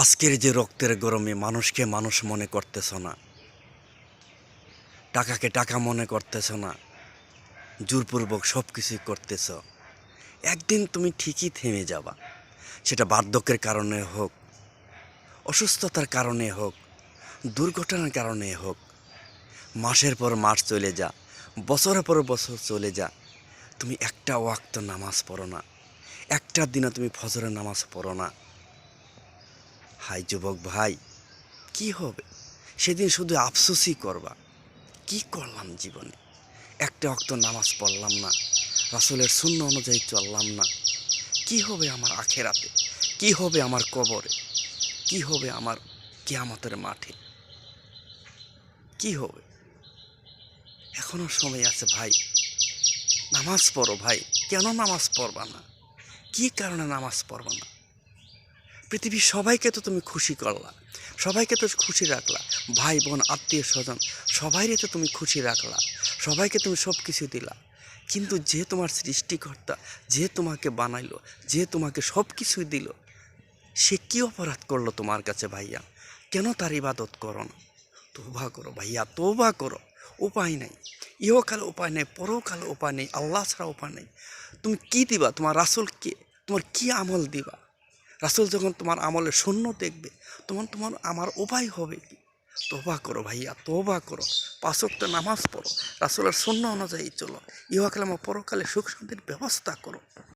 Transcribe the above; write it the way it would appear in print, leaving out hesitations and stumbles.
আজকের যে রক্তের গরমে মানুষকে মানুষ মনে করতেছ না, টাকাকে টাকা মনে করতেছ না, জোরপূর্বক সব কিছুই করতেছ। একদিন তুমি ঠিকই থেমে যাবা। সেটা বার্ধক্যের কারণে হোক, অসুস্থতার কারণে হোক, দুর্ঘটনার কারণে হোক। মাসের পর মাস চলে যা, বছরের পর বছর চলে যা, তুমি একটা ওয়াক্ত নামাজ পড়ো না, একটা দিনে তুমি ফজরের নামাজ পড়ো না। হাই যুবক ভাই, কি হবে? সেদিন শুধু আফসোসই করবা, কি করলাম জীবনে? একটা ওয়াক্ত নামাজ পড়লাম না, রাসূলের সুন্নাহ অনুযায়ী চললাম না। কি হবে আমার আখেরাতে? কি হবে আমার কবরে? কি হবে আমার কিয়ামতের মাঠে? কি হবে? এখনো সময় আছে ভাই, নামাজ পড়ো ভাই। কেন নামাজ পড়বা না? কি কারণে নামাজ পড়বা না? পৃথিবীর সবাইকে তো তুমি খুশি করলা, সবাইকে তো খুশি রাখলা, ভাই বোন আত্মীয় স্বজন সবাইরে তো তুমি খুশি রাখলা, সবাইকে তুমি সব কিছু দিলা। কিন্তু যে তোমার সৃষ্টিকর্তা, যে তোমাকে বানাইলো, যে তোমাকে সব কিছুই দিল, সে কি অপরাধ করলো তোমার কাছে ভাইয়া? কেন তার ইবাদত করো না? তওবা করো ভাইয়া, তওবা করো। উপায় নাই, ইহকালে উপায় নেই, পরকালে উপায় নেই, আল্লাহ ছাড়া উপায় নেই। তুমি কি দিবা? তোমার রাসূলকে তোমার কি আমল দিবা? রাসূল যখন তোমার আমলের শূন্য দেখবে, তখন তোমার আমার উপায় হবে কি? তওবা করো ভাইয়া, তওবা করো। ৫ ওয়াক্ত নামাজ পড়ো, রাসূলের সুন্নাহ অনুযায়ী চলো, ইহকালে পরকালে সুখ শান্তির ব্যবস্থা করো।